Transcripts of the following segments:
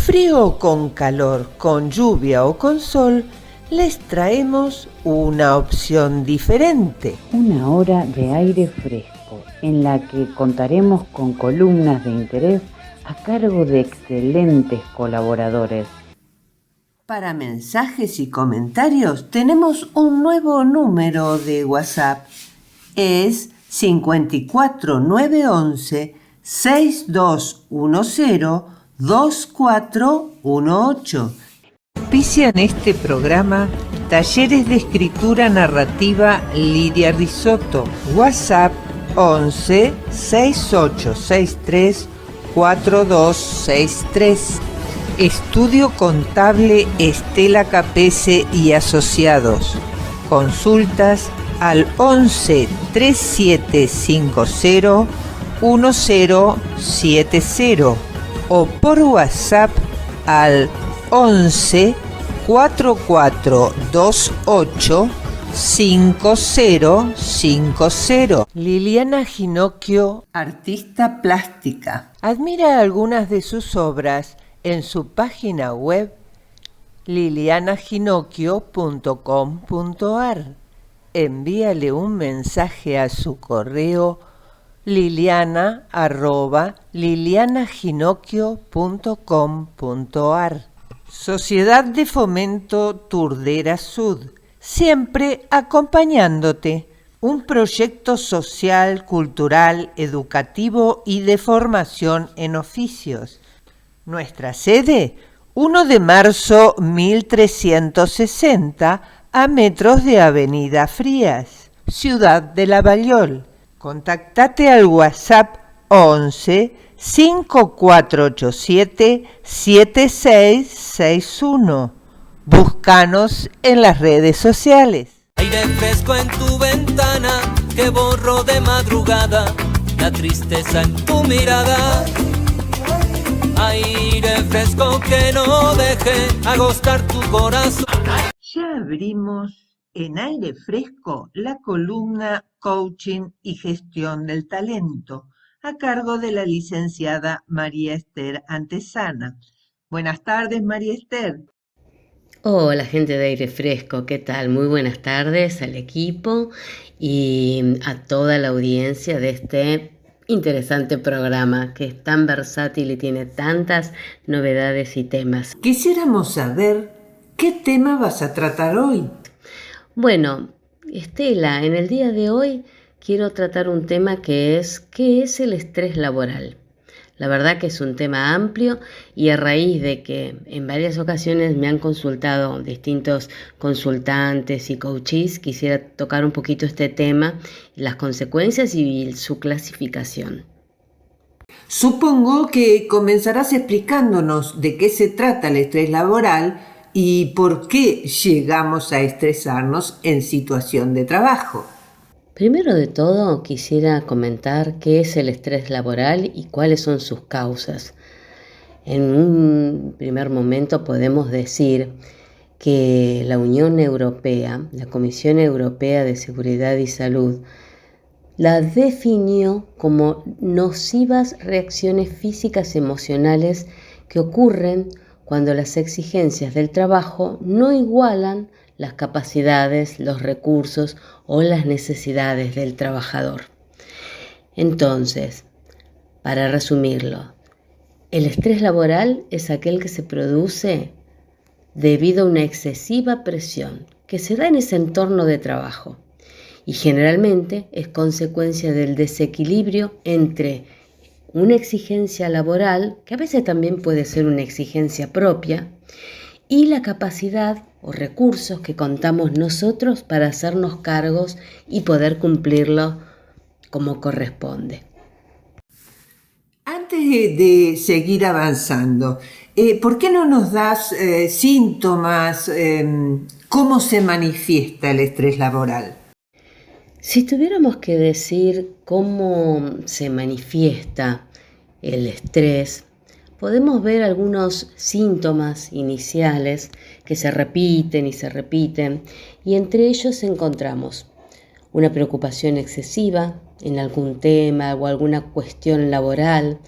frío o con calor, con lluvia o con sol, les traemos una opción diferente. Una hora de aire fresco, en la que contaremos con columnas de interés a cargo de excelentes colaboradores. Para mensajes y comentarios tenemos un nuevo número de WhatsApp. Es 54911 6210 2418. Auspician este programa Talleres de Escritura Narrativa Lidia Risotto. WhatsApp 11 6863 4263. Estudio Contable Estela Capese y Asociados. Consultas al 11 3750 1070 o por WhatsApp al 11 4428 5050. Liliana Ginocchio, artista plástica, admira algunas de sus obras en su página web lilianaginocchio.com.ar. Envíale un mensaje a su correo liliana@lilianaginocchio.com.ar. Sociedad de Fomento Turdera Sud, siempre acompañándote. Un proyecto social, cultural, educativo y de formación en oficios. Nuestra sede, 1 de marzo 1360, a metros de Avenida Frías, Ciudad de Lavallol. Contactate al WhatsApp 11 5487 7661. Búscanos en las redes sociales. Aire fresco en tu ventana, que borro de madrugada la tristeza en tu mirada. Aire fresco que no deje agostar tu corazón. Ya abrimos en Aire Fresco la columna Coaching y Gestión del Talento, a cargo de la licenciada María Esther Antesana. Buenas tardes, María Esther. Hola, gente de Aire Fresco, ¿qué tal? Muy buenas tardes al equipo y a toda la audiencia de este interesante programa que es tan versátil y tiene tantas novedades y temas. Quisiéramos saber qué tema vas a tratar hoy. Bueno, Estela, en el día de hoy quiero tratar un tema que es ¿qué es el estrés laboral? La verdad que es un tema amplio y a raíz de que en varias ocasiones me han consultado distintos consultantes y coaches, quisiera tocar un poquito este tema, las consecuencias y su clasificación. Supongo que comenzarás explicándonos de qué se trata el estrés laboral y por qué llegamos a estresarnos en situación de trabajo. Primero de todo, quisiera comentar qué es el estrés laboral y cuáles son sus causas. En un primer momento podemos decir que la Unión Europea, la Comisión Europea de Seguridad y Salud, la definió como nocivas reacciones físicas y emocionales que ocurren cuando las exigencias del trabajo no igualan las capacidades, los recursos o las necesidades del trabajador. Entonces, para resumirlo, el estrés laboral es aquel que se produce debido a una excesiva presión que se da en ese entorno de trabajo y generalmente es consecuencia del desequilibrio entre una exigencia laboral, que a veces también puede ser una exigencia propia, y la capacidad o recursos que contamos nosotros para hacernos cargos y poder cumplirlo como corresponde. Antes de seguir avanzando, ¿por qué no nos das síntomas, cómo se manifiesta el estrés laboral? Si tuviéramos que decir cómo se manifiesta el estrés, podemos ver algunos síntomas iniciales que se repiten y entre ellos encontramos una preocupación excesiva en algún tema o alguna cuestión laboral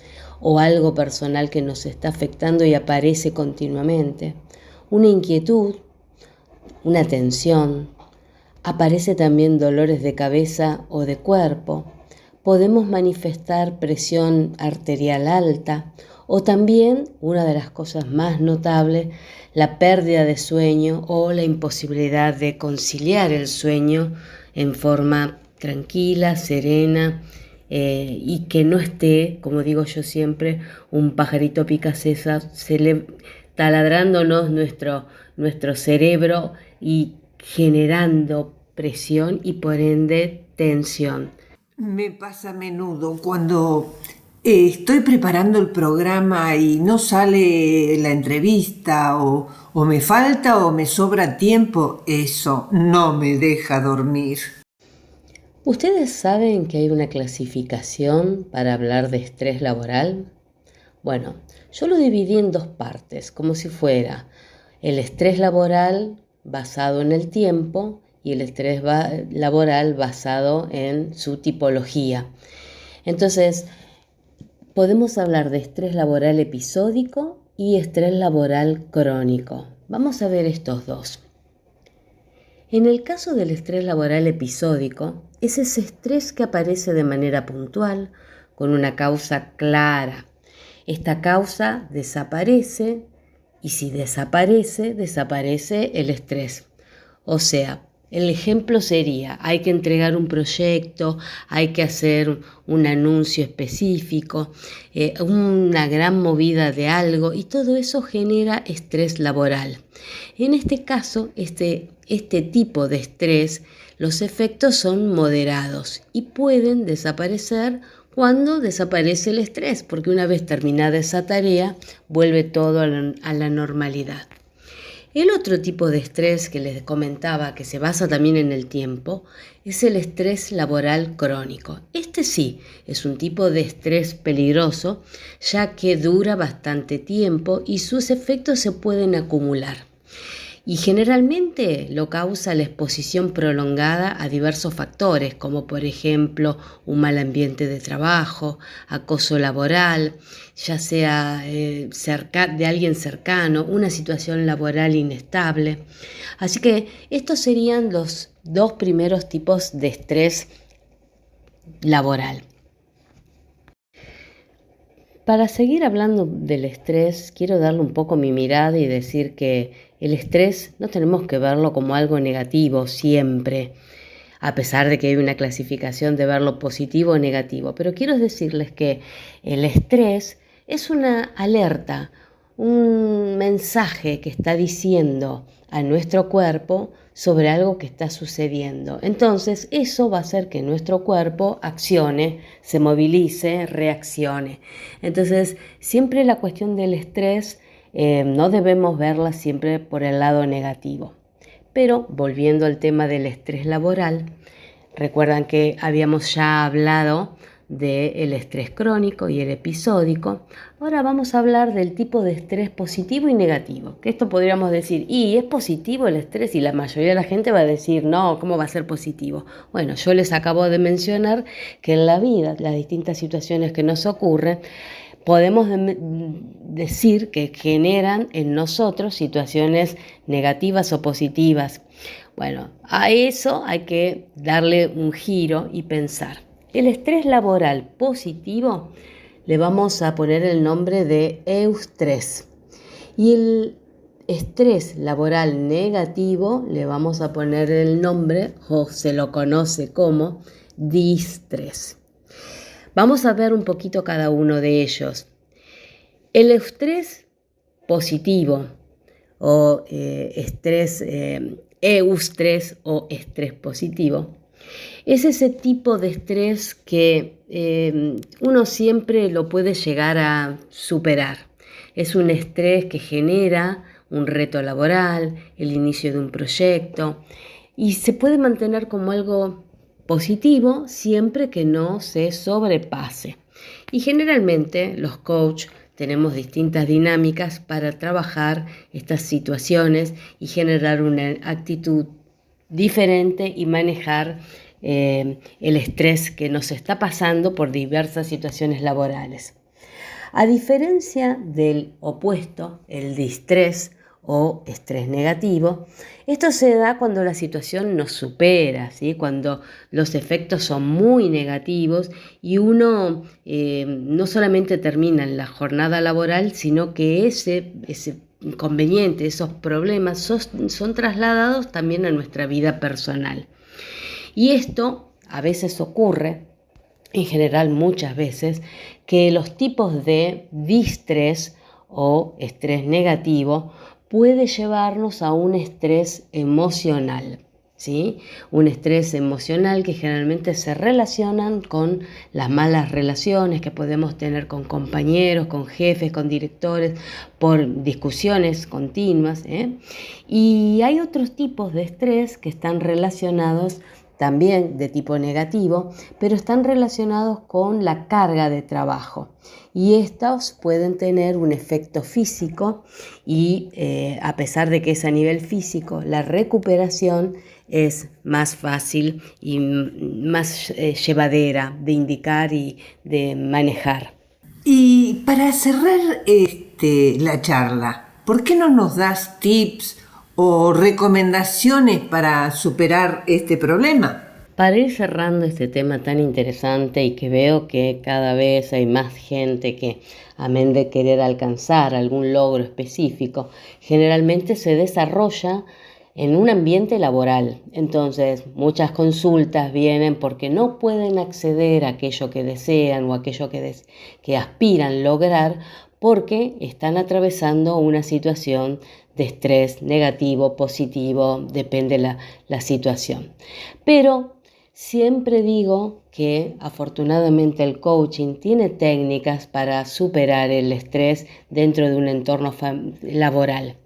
o algo personal que nos está afectando y aparece continuamente. Una inquietud, una tensión. Aparece también dolores de cabeza o de cuerpo. Podemos manifestar presión arterial alta o también, una de las cosas más notables, la pérdida de sueño o la imposibilidad de conciliar el sueño en forma tranquila, serena, y que no esté, como digo yo siempre, un pajarito picacesa taladrándonos nuestro cerebro y generando presión y por ende tensión. Me pasa a menudo cuando estoy preparando el programa y no sale la entrevista o me falta o me sobra tiempo. Eso no me deja dormir. ¿Ustedes saben que hay una clasificación para hablar de estrés laboral? Bueno, yo lo dividí en dos partes, como si fuera el estrés laboral basado en el tiempo y el estrés laboral basado en su tipología. Entonces, podemos hablar de estrés laboral episódico y estrés laboral crónico. Vamos a ver estos dos. En el caso del estrés laboral episódico, es ese estrés que aparece de manera puntual, con una causa clara. Esta causa desaparece y si desaparece, desaparece el estrés. O sea, el ejemplo sería, hay que entregar un proyecto, hay que hacer un anuncio específico, una gran movida de algo y todo eso genera estrés laboral. En este caso, este tipo de estrés, los efectos son moderados y pueden desaparecer cuando desaparece el estrés, porque una vez terminada esa tarea, vuelve todo a la normalidad. El otro tipo de estrés que les comentaba, que se basa también en el tiempo, es el estrés laboral crónico. Este sí es un tipo de estrés peligroso, ya que dura bastante tiempo y sus efectos se pueden acumular. Y generalmente lo causa la exposición prolongada a diversos factores, como por ejemplo un mal ambiente de trabajo, acoso laboral, ya sea de alguien cercano, una situación laboral inestable. Así que estos serían los dos primeros tipos de estrés laboral. Para seguir hablando del estrés, quiero darle un poco mi mirada y decir que el estrés no tenemos que verlo como algo negativo siempre, a pesar de que hay una clasificación de verlo positivo o negativo. Pero quiero decirles que el estrés es una alerta, un mensaje que está diciendo a nuestro cuerpo sobre algo que está sucediendo. Entonces, eso va a hacer que nuestro cuerpo accione, se movilice, reaccione. Entonces, siempre la cuestión del estrés no debemos verla siempre por el lado negativo. Pero, volviendo al tema del estrés laboral, recuerdan que habíamos ya hablado del estrés crónico y el episódico. Ahora vamos a hablar del tipo de estrés positivo y negativo, que esto podríamos decir, ¿y es positivo el estrés? Y la mayoría de la gente va a decir, no, ¿cómo va a ser positivo? Bueno, yo les acabo de mencionar que en la vida, las distintas situaciones que nos ocurren, podemos decir que generan en nosotros situaciones negativas o positivas. Bueno, a eso hay que darle un giro y pensar. El estrés laboral positivo le vamos a poner el nombre de eustrés y el estrés laboral negativo le vamos a poner el nombre, o se lo conoce como distrés. Vamos a ver un poquito cada uno de ellos. El estrés positivo o eustrés o estrés positivo es ese tipo de estrés que uno siempre lo puede llegar a superar. Es un estrés que genera un reto laboral, el inicio de un proyecto y se puede mantener como algo positivo siempre que no se sobrepase. Y generalmente los coaches tenemos distintas dinámicas para trabajar estas situaciones y generar una actitud diferente y manejar el estrés que nos está pasando por diversas situaciones laborales. A diferencia del opuesto, el distrés o estrés negativo, esto se da cuando la situación nos supera, ¿sí? Cuando los efectos son muy negativos y uno no solamente termina en la jornada laboral, sino que ese inconveniente, esos problemas son trasladados también a nuestra vida personal. Y esto a veces ocurre, en general muchas veces, que los tipos de distrés o estrés negativo puede llevarnos a un estrés emocional, ¿sí? Un estrés emocional que generalmente se relacionan con las malas relaciones que podemos tener con compañeros, con jefes, con directores, por discusiones continuas, Y hay otros tipos de estrés que están relacionados también de tipo negativo, pero están relacionados con la carga de trabajo. Y estos pueden tener un efecto físico y a pesar de que es a nivel físico, la recuperación es más fácil y más llevadera de indicar y de manejar. Y para cerrar la charla, ¿por qué no nos das tips o recomendaciones para superar este problema? Para ir cerrando este tema tan interesante y que veo que cada vez hay más gente que, amén de querer alcanzar algún logro específico, generalmente se desarrolla en un ambiente laboral. Entonces, muchas consultas vienen porque no pueden acceder a aquello que desean o aquello que aspiran lograr porque están atravesando una situación de estrés negativo, positivo, depende la situación. Pero siempre digo que afortunadamente el coaching tiene técnicas para superar el estrés dentro de un entorno laboral.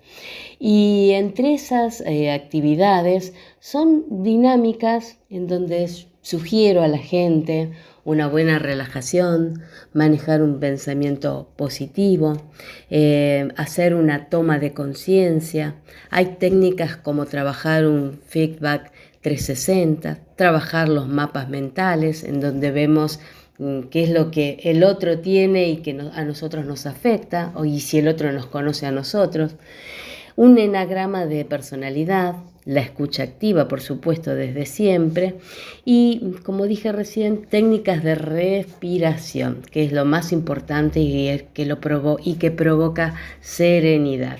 Y entre esas actividades son dinámicas en donde sugiero a la gente una buena relajación, manejar un pensamiento positivo, hacer una toma de conciencia. Hay técnicas como trabajar un feedback 360, trabajar los mapas mentales en donde vemos qué es lo que el otro tiene y que a nosotros nos afecta, y si el otro nos conoce a nosotros. Un enagrama de personalidad, la escucha activa, por supuesto, desde siempre, y, como dije recién, técnicas de respiración, que es lo más importante y que provoca serenidad.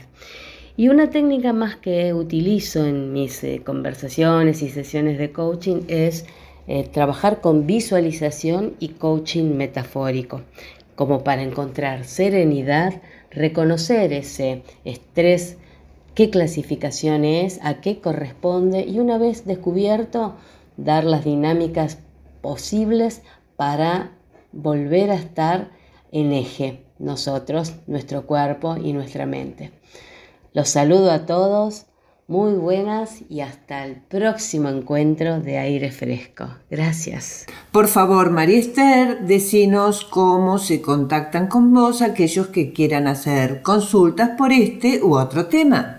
Y una técnica más que utilizo en mis conversaciones y sesiones de coaching es trabajar con visualización y coaching metafórico, como para encontrar serenidad, reconocer ese estrés, qué clasificación es, a qué corresponde y una vez descubierto, dar las dinámicas posibles para volver a estar en eje, nosotros, nuestro cuerpo y nuestra mente. Los saludo a todos, muy buenas y hasta el próximo encuentro de Aire Fresco. Gracias. Por favor, María Esther, decinos cómo se contactan con vos aquellos que quieran hacer consultas por este u otro tema.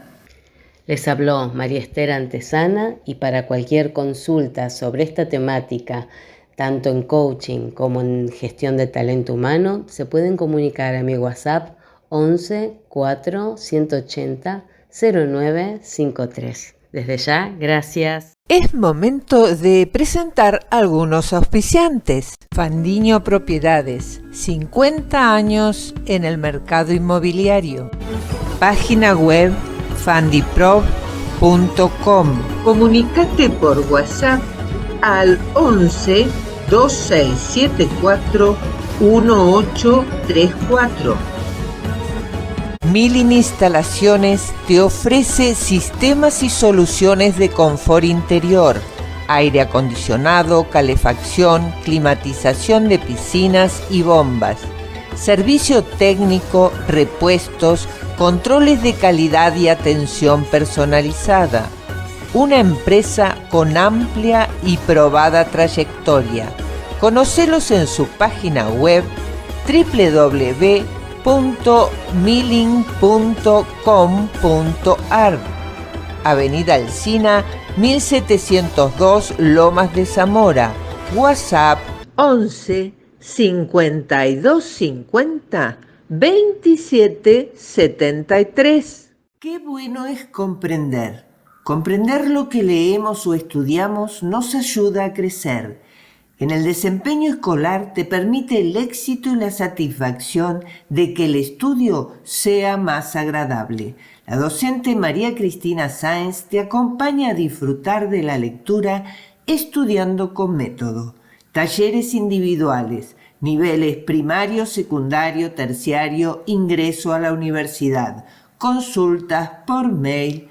Les habló María Esther Antesana y para cualquier consulta sobre esta temática, tanto en coaching como en gestión de talento humano, se pueden comunicar a mi WhatsApp 11 4 180 0953. Desde ya, gracias. Es momento de presentar algunos auspiciantes. Fandiño Propiedades, 50 años en el mercado inmobiliario. Página web fandiprov.com. Comunícate por WhatsApp al 11 2674 1834. Milling Instalaciones te ofrece sistemas y soluciones de confort interior, aire acondicionado, calefacción, climatización de piscinas y bombas, servicio técnico, repuestos, controles de calidad y atención personalizada. Una empresa con amplia y probada trayectoria. Conocelos en su página web www.milling.com.ar. Avenida Alsina 1702 Lomas de Zamora. WhatsApp 11 52 50 2773. Qué bueno es comprender. Comprender lo que leemos o estudiamos nos ayuda a crecer. En el desempeño escolar te permite el éxito y la satisfacción de que el estudio sea más agradable. La docente María Cristina Sáenz te acompaña a disfrutar de la lectura estudiando con método. Talleres individuales, niveles primario, secundario, terciario, ingreso a la universidad. Consultas por mail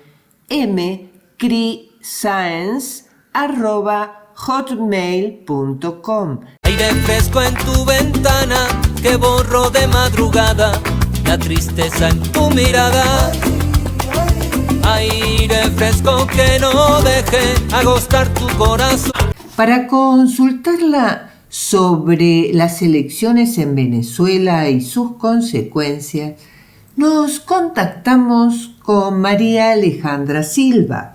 mcrisaenz@hotmail.com. Aire fresco en tu ventana que borro de madrugada, la tristeza en tu mirada. Aire fresco que no deje agostar tu corazón. Para consultarla sobre las elecciones en Venezuela y sus consecuencias, nos contactamos con María Alejandra Silva,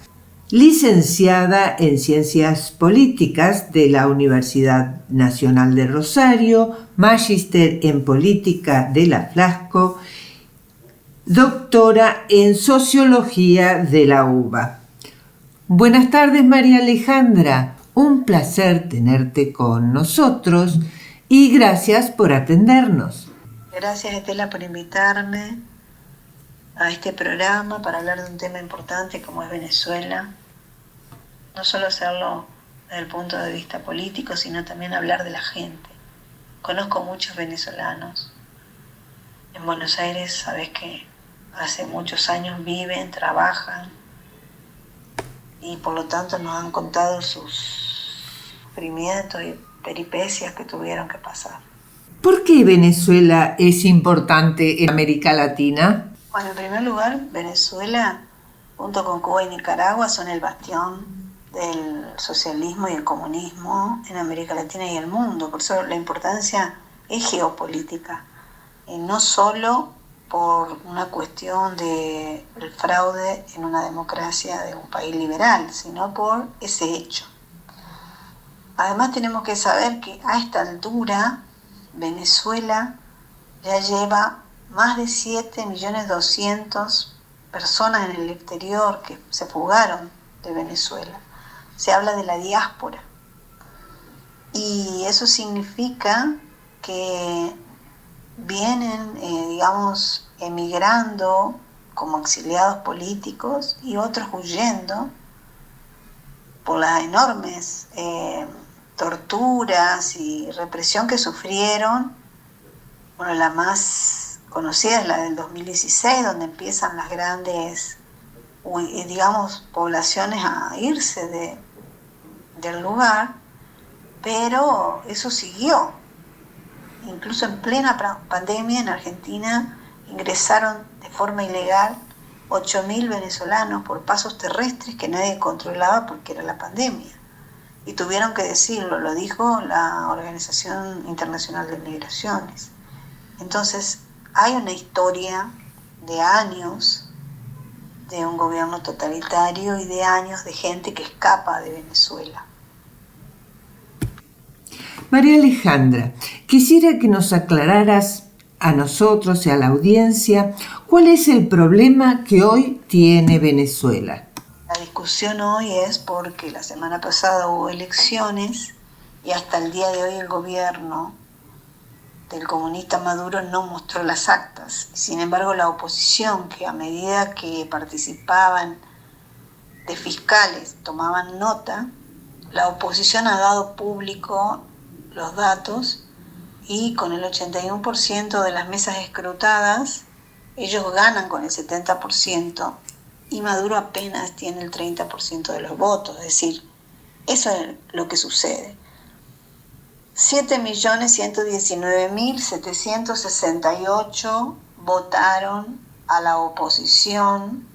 licenciada en Ciencias Políticas de la Universidad Nacional de Rosario, magíster en Política de la Flasco, doctora en Sociología de la UBA. Buenas tardes, María Alejandra. Un placer tenerte con nosotros y gracias por atendernos. Gracias, Estela, por invitarme a este programa para hablar de un tema importante como es Venezuela. No solo hacerlo desde el punto de vista político, sino también hablar de la gente. Conozco muchos venezolanos. En Buenos Aires, sabes que hace muchos años viven, trabajan y por lo tanto nos han contado sus sufrimientos y peripecias que tuvieron que pasar. ¿Por qué Venezuela es importante en América Latina? Bueno, en primer lugar, Venezuela, junto con Cuba y Nicaragua, son el bastión del socialismo y el comunismo en América Latina y el mundo. Por eso la importancia es geopolítica, y no solo por una cuestión del fraude en una democracia de un país liberal, sino por ese hecho. Además tenemos que saber que a esta altura Venezuela ya lleva más de 7.200.000 personas en el exterior que se fugaron de Venezuela. Se habla de la diáspora. Y eso significa que vienen, emigrando como exiliados políticos y otros huyendo por las enormes torturas y represión que sufrieron. Bueno, la más conocida es la del 2016, donde empiezan las grandes, poblaciones a irse del lugar, pero eso siguió. Incluso en plena pandemia en Argentina ingresaron de forma ilegal 8.000 venezolanos por pasos terrestres que nadie controlaba porque era la pandemia. Y tuvieron que decirlo, lo dijo la Organización Internacional de Migraciones. Entonces, hay una historia de años de un gobierno totalitario y de años de gente que escapa de Venezuela. María Alejandra, quisiera que nos aclararas a nosotros y a la audiencia cuál es el problema que hoy tiene Venezuela. La discusión hoy es porque la semana pasada hubo elecciones y hasta el día de hoy el gobierno del comunista Maduro no mostró las actas. Sin embargo, la oposición, que a medida que participaban de fiscales tomaban nota, la oposición ha dado público los datos y con el 81% de las mesas escrutadas, ellos ganan con el 70% y Maduro apenas tiene el 30% de los votos. Es decir, eso es lo que sucede. 7.119.768 votaron a la oposición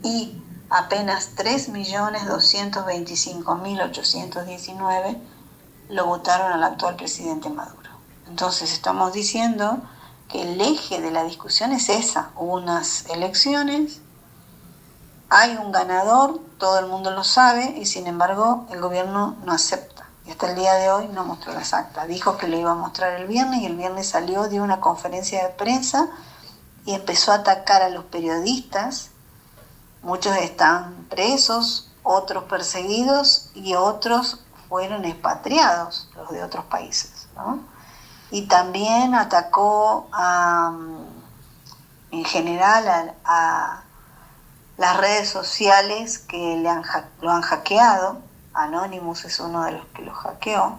y apenas 3.225.819 lo votaron al actual presidente Maduro. Entonces estamos diciendo que el eje de la discusión es esa. Hubo unas elecciones, hay un ganador, todo el mundo lo sabe y sin embargo el gobierno no acepta Y hasta el día de hoy no mostró las actas. Dijo que lo iba a mostrar el viernes y el viernes salió, dio una conferencia de prensa y empezó a atacar a los periodistas. Muchos están presos, otros perseguidos y otros fueron expatriados, los de otros países, ¿no? Y también atacó en general a las redes sociales que lo han hackeado. Anonymous es uno de los que lo hackeó.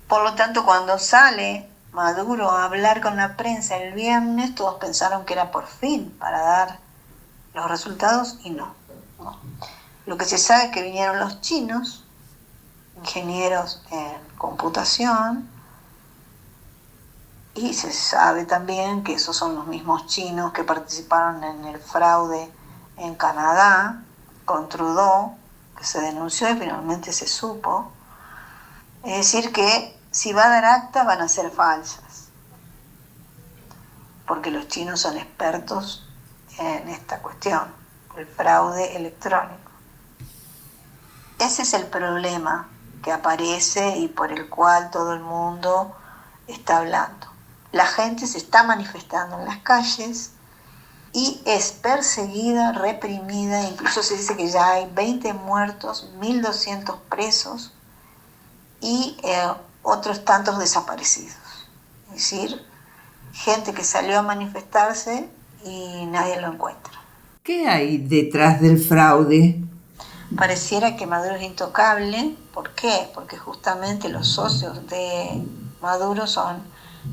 Por lo tanto, cuando sale Maduro a hablar con la prensa el viernes, todos pensaron que era por fin para dar los resultados y no. Lo que se sabe es que vinieron los chinos, ingenieros en computación, y se sabe también que esos son los mismos chinos que participaron en el fraude en Canadá con Trudeau, que se denunció y finalmente se supo. Es decir que si va a dar acta van a ser falsas, porque los chinos son expertos en esta cuestión, el fraude electrónico. Ese es el problema que aparece y por el cual todo el mundo está hablando. La gente se está manifestando en las calles y es perseguida, reprimida, incluso se dice que ya hay 20 muertos, 1.200 presos y otros tantos desaparecidos. Es decir, gente que salió a manifestarse y nadie lo encuentra. ¿Qué hay detrás del fraude? Pareciera que Maduro es intocable. ¿Por qué? Porque justamente los socios de Maduro son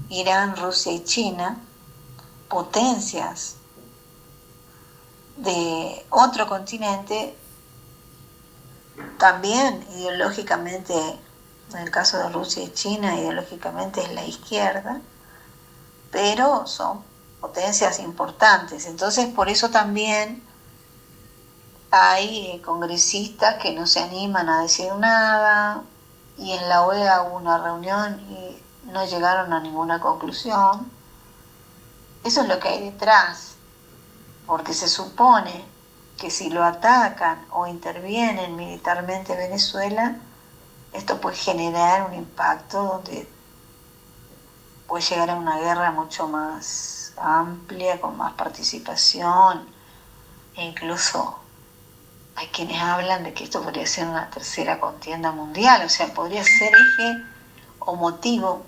Irán, Rusia y China, potencias de otro continente, también ideológicamente, en el caso de Rusia y China, ideológicamente es la izquierda, pero son potencias importantes. Entonces, por eso también hay congresistas que no se animan a decir nada, y en la OEA hubo una reunión y no llegaron a ninguna conclusión. Eso es lo que hay detrás, porque se supone que si lo atacan o intervienen militarmente Venezuela, esto puede generar un impacto donde puede llegar a una guerra mucho más amplia, con más participación, e incluso hay quienes hablan de que esto podría ser una tercera contienda mundial, o sea, podría ser eje o motivo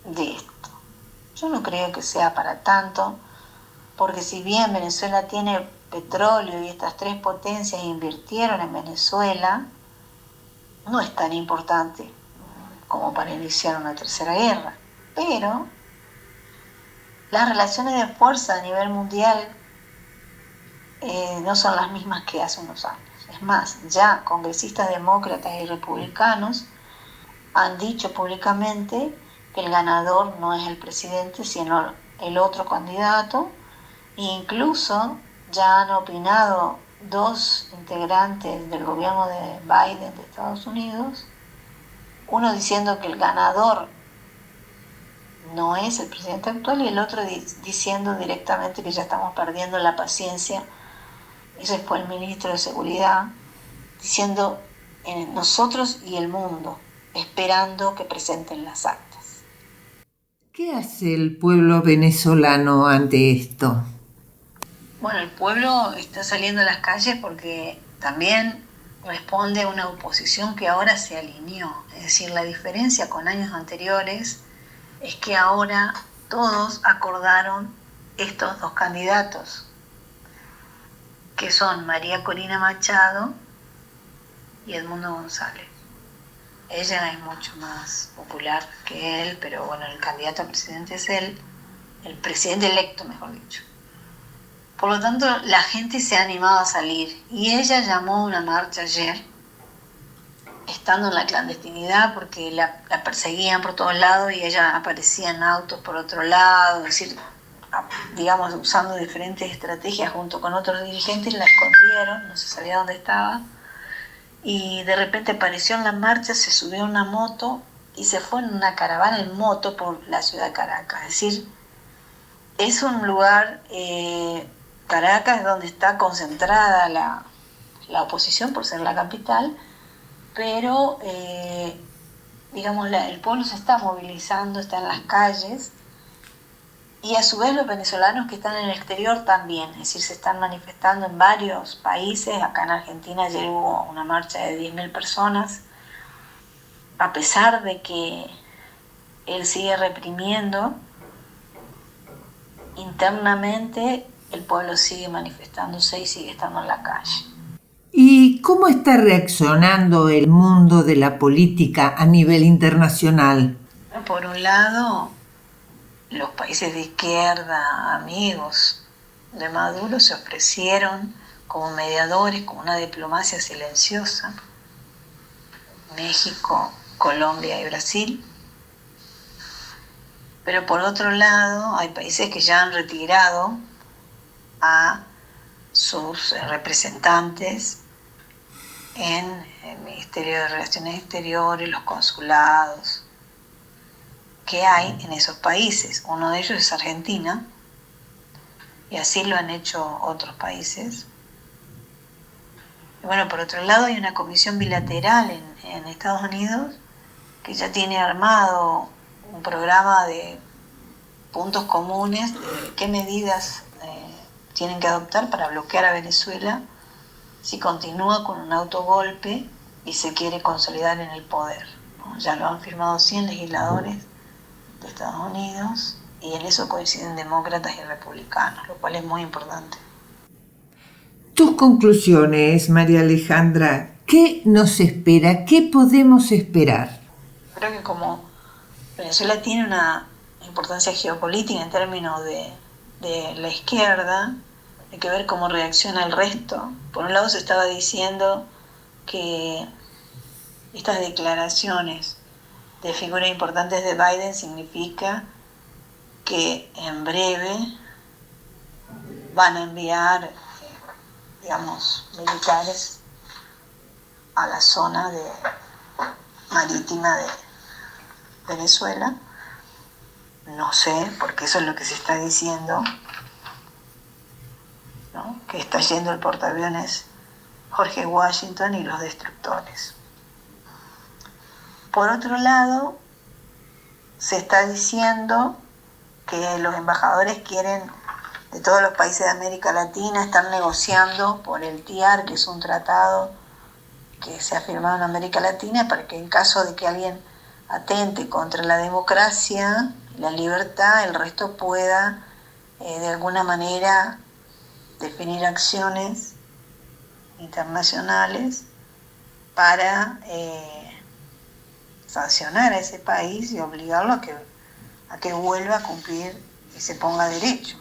de esto. Yo no creo que sea para tanto, porque si bien Venezuela tiene petróleo y estas tres potencias invirtieron en Venezuela, no es tan importante como para iniciar una tercera guerra. Pero las relaciones de fuerza a nivel mundial no son las mismas que hace unos años. Es más, ya congresistas demócratas y republicanos han dicho públicamente que el ganador no es el presidente, sino el otro candidato, e incluso ya han opinado dos integrantes del gobierno de Biden de Estados Unidos, uno diciendo que el ganador no es el presidente actual y el otro diciendo directamente que ya estamos perdiendo la paciencia. Ese fue el ministro de Seguridad, diciendo nosotros y el mundo, esperando que presenten las actas. ¿Qué hace el pueblo venezolano ante esto? Bueno, el pueblo está saliendo a las calles porque también responde a una oposición que ahora se alineó. Es decir, la diferencia con años anteriores es que ahora todos acordaron estos dos candidatos, que son María Corina Machado y Edmundo González. Ella es mucho más popular que él, pero bueno, el candidato a presidente es él, el presidente electo, mejor dicho. Por lo tanto, la gente se ha animado a salir y ella llamó a una marcha ayer, estando en la clandestinidad, porque la perseguían por todos lados y ella aparecía en autos por otro lado, es decir, digamos, usando diferentes estrategias junto con otros dirigentes, la escondieron, no se sabía dónde estaba, y de repente apareció en la marcha, se subió a una moto y se fue en una caravana en moto por la ciudad de Caracas. Es decir, es un lugar, Caracas, donde está concentrada la oposición por ser la capital, pero digamos, el pueblo se está movilizando, está en las calles, y a su vez los venezolanos que están en el exterior también, es decir, se están manifestando en varios países. Acá en Argentina ayer hubo una marcha de 10.000 personas, a pesar de que él sigue reprimiendo, internamente el pueblo sigue manifestándose y sigue estando en la calle. ¿Y cómo está reaccionando el mundo de la política a nivel internacional? Por un lado, los países de izquierda, amigos de Maduro, se ofrecieron como mediadores, con una diplomacia silenciosa. México, Colombia y Brasil. Pero por otro lado, hay países que ya han retirado a sus representantes en el Ministerio de Relaciones Exteriores, los consulados que hay en esos países. Uno de ellos es Argentina, y así lo han hecho otros países. Y bueno, por otro lado, hay una comisión bilateral en Estados Unidos que ya tiene armado un programa de puntos comunes de qué medidas tienen que adoptar para bloquear a Venezuela si continúa con un autogolpe y se quiere consolidar en el poder, ¿no? Ya lo han firmado 100 legisladores de Estados Unidos, y en eso coinciden demócratas y republicanos, lo cual es muy importante. Tus conclusiones, María Alejandra, ¿qué nos espera? ¿Qué podemos esperar? Creo que como Venezuela tiene una importancia geopolítica en términos de la izquierda, hay que ver cómo reacciona el resto. Por un lado se estaba diciendo que estas declaraciones de figuras importantes de Biden significa que en breve van a enviar, digamos, militares a la zona marítima de Venezuela. No sé, porque eso es lo que se está diciendo, ¿no? Que está yendo el portaaviones Jorge Washington y los destructores. Por otro lado, se está diciendo que los embajadores de todos los países de América Latina están negociando por el TIAR, que es un tratado que se ha firmado en América Latina, para que en caso de que alguien atente contra la democracia y la libertad, el resto pueda de alguna manera definir acciones internacionales para sancionar a ese país y obligarlo a que vuelva a cumplir y se ponga derecho.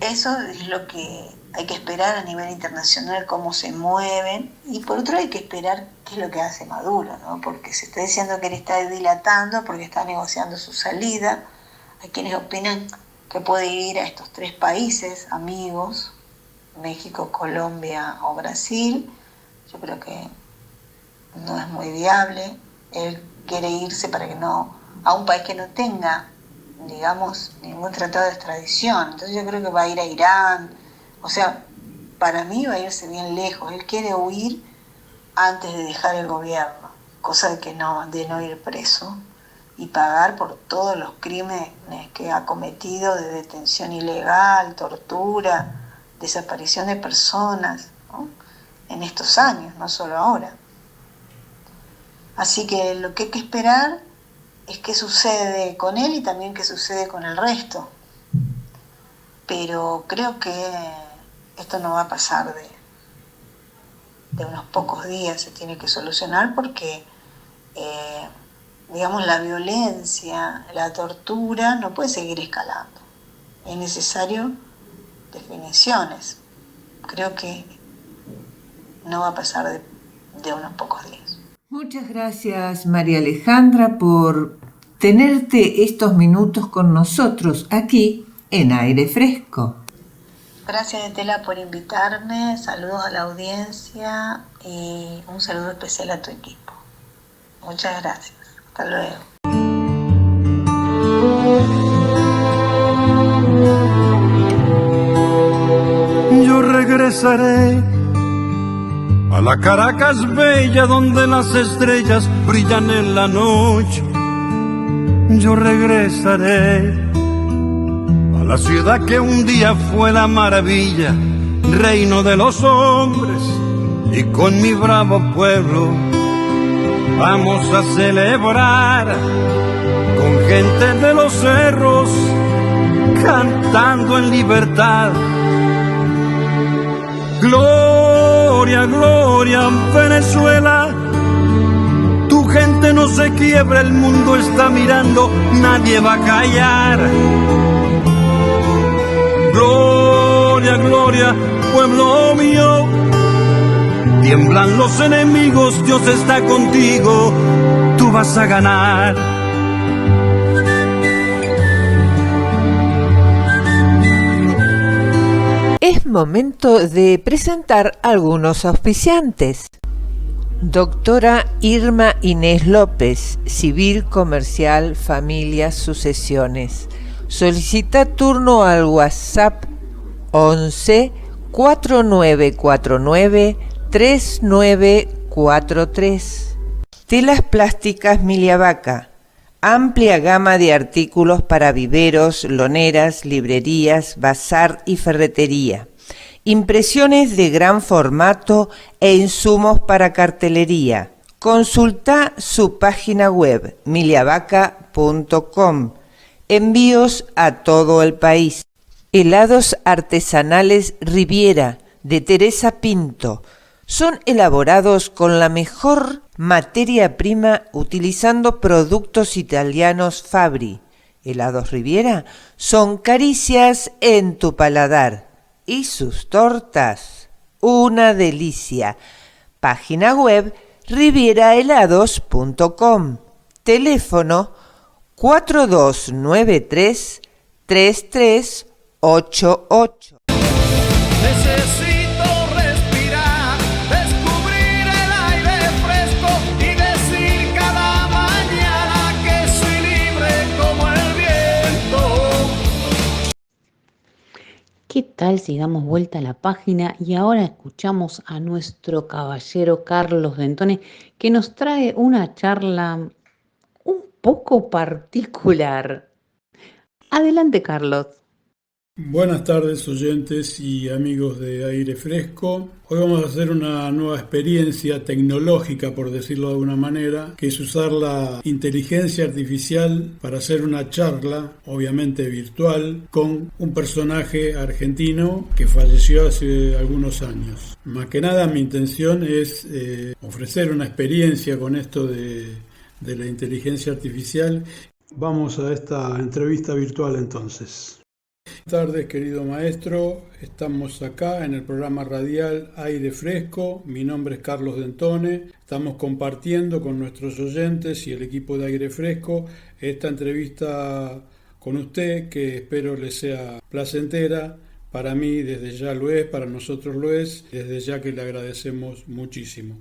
Eso es lo que hay que esperar a nivel internacional, cómo se mueven, y por otro hay que esperar qué es lo que hace Maduro, ¿no? Porque se está diciendo que él está dilatando porque está negociando su salida. Hay quienes opinan que puede ir a estos 3 países amigos, México, Colombia o Brasil. Yo creo que no es muy viable. Él quiere irse para que a un país que no tenga, digamos, ningún tratado de extradición. Entonces yo creo que va a ir a Irán. O sea, para mí va a irse bien lejos. Él quiere huir antes de dejar el gobierno, cosa de no ir preso y pagar por todos los crímenes que ha cometido, de detención ilegal, tortura, desaparición de personas, ¿no? En estos años, no solo ahora. Así que lo que hay que esperar es qué sucede con él y también qué sucede con el resto. Pero creo que esto no va a pasar de unos pocos días, se tiene que solucionar porque, digamos, la violencia, la tortura no puede seguir escalando. Es necesario definiciones. Creo que no va a pasar de unos pocos días. Muchas gracias, María Alejandra, por tenerte estos minutos con nosotros aquí en Aire Fresco. Gracias, Estela, por invitarme. Saludos a la audiencia y un saludo especial a tu equipo. Muchas gracias. Hasta luego. Yo regresaré a la Caracas bella donde las estrellas brillan en la noche. Yo regresaré a la ciudad que un día fue la maravilla, reino de los hombres, y con mi bravo pueblo vamos a celebrar con gente de los cerros cantando en libertad. Gloria, gloria, Venezuela, tu gente no se quiebra, el mundo está mirando, nadie va a callar. Gloria, gloria, pueblo mío, tiemblan los enemigos, Dios está contigo, tú vas a ganar. Es momento de presentar algunos auspiciantes. Doctora Irma Inés López, Civil, Comercial, Familias, Sucesiones. Solicita turno al WhatsApp 11 4949 3943. Telas plásticas Miliavaca. Amplia gama de artículos para viveros, loneras, librerías, bazar y ferretería. Impresiones de gran formato e insumos para cartelería. Consulta su página web miliavaca.com. Envíos a todo el país. Helados artesanales Riviera de Teresa Pinto. Son elaborados con la mejor materia prima utilizando productos italianos Fabri. Helados Riviera son caricias en tu paladar. Y sus tortas, una delicia. Página web rivierahelados.com. Teléfono 4293-3388. Necesito respirar, descubrir el aire fresco y decir cada mañana que soy libre como el viento. ¿Qué tal si damos vuelta a la página y ahora escuchamos a nuestro caballero Carlos Dentone, que nos trae una charla un poco particular? Adelante, Carlos. Buenas tardes, oyentes y amigos de Aire Fresco. Hoy vamos a hacer una nueva experiencia tecnológica, por decirlo de alguna manera, que es usar la inteligencia artificial para hacer una charla, obviamente virtual, con un personaje argentino que falleció hace algunos años. Más que nada, mi intención es ofrecer una experiencia con esto de la inteligencia artificial. Vamos a esta entrevista virtual entonces. Buenas tardes, querido maestro. Estamos acá en el programa radial Aire Fresco. Mi nombre es Carlos Dentone. Estamos compartiendo con nuestros oyentes y el equipo de Aire Fresco esta entrevista con usted, que espero les sea placentera. Para mí desde ya lo es, para nosotros lo es, desde ya que le agradecemos muchísimo.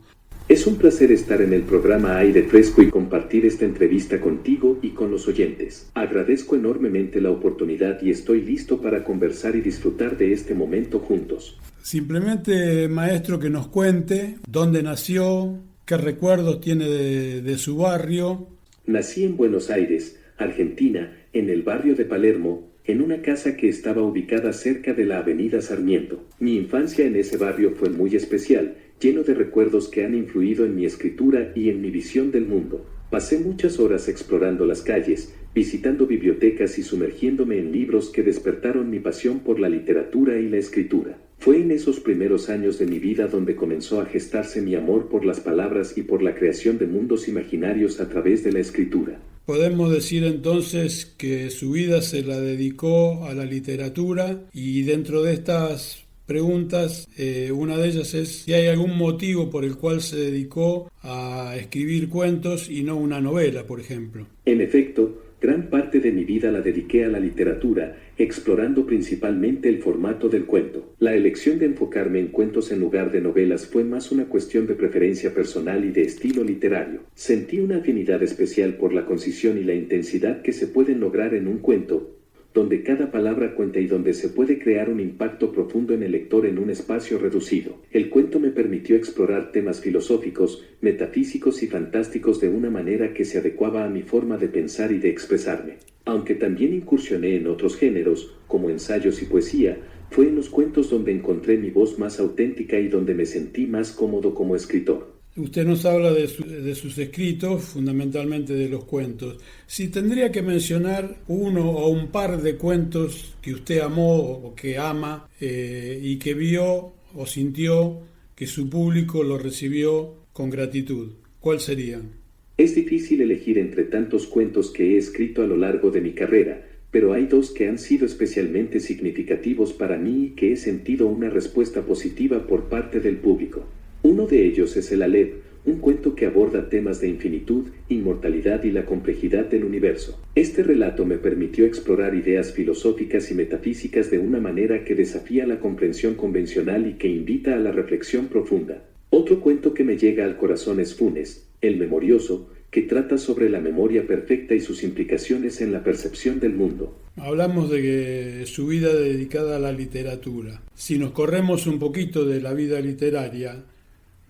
Es un placer estar en el programa Aire Fresco y compartir esta entrevista contigo y con los oyentes. Agradezco enormemente la oportunidad y estoy listo para conversar y disfrutar de este momento juntos. Simplemente, maestro, que nos cuente dónde nació, qué recuerdos tiene de su barrio. Nací en Buenos Aires, Argentina, en el barrio de Palermo, en una casa que estaba ubicada cerca de la avenida Sarmiento. Mi infancia en ese barrio fue muy especial, lleno de recuerdos que han influido en mi escritura y en mi visión del mundo. Pasé muchas horas explorando las calles, visitando bibliotecas y sumergiéndome en libros que despertaron mi pasión por la literatura y la escritura. Fue en esos primeros años de mi vida donde comenzó a gestarse mi amor por las palabras y por la creación de mundos imaginarios a través de la escritura. Podemos decir entonces que su vida se la dedicó a la literatura, y dentro de estas preguntas, una de ellas es si hay algún motivo por el cual se dedicó a escribir cuentos y no una novela, por ejemplo. En efecto, gran parte de mi vida la dediqué a la literatura, explorando principalmente el formato del cuento. La elección de enfocarme en cuentos en lugar de novelas fue más una cuestión de preferencia personal y de estilo literario. Sentí una afinidad especial por la concisión y la intensidad que se pueden lograr en un cuento, donde cada palabra cuenta y donde se puede crear un impacto profundo en el lector en un espacio reducido. El cuento me permitió explorar temas filosóficos, metafísicos y fantásticos de una manera que se adecuaba a mi forma de pensar y de expresarme. Aunque también incursioné en otros géneros, como ensayos y poesía, fue en los cuentos donde encontré mi voz más auténtica y donde me sentí más cómodo como escritor. Usted nos habla de sus escritos, fundamentalmente de los cuentos. Si tendría que mencionar uno o un par de cuentos que usted amó o que ama y que vio o sintió que su público lo recibió con gratitud, ¿cuál serían? Es difícil elegir entre tantos cuentos que he escrito a lo largo de mi carrera, pero hay dos que han sido especialmente significativos para mí y que he sentido una respuesta positiva por parte del público. Uno de ellos es El Aleph, un cuento que aborda temas de infinitud, inmortalidad y la complejidad del universo. Este relato me permitió explorar ideas filosóficas y metafísicas de una manera que desafía la comprensión convencional y que invita a la reflexión profunda. Otro cuento que me llega al corazón es Funes, el memorioso, que trata sobre la memoria perfecta y sus implicaciones en la percepción del mundo. Hablamos de su vida dedicada a la literatura. Si nos corremos un poquito de la vida literaria,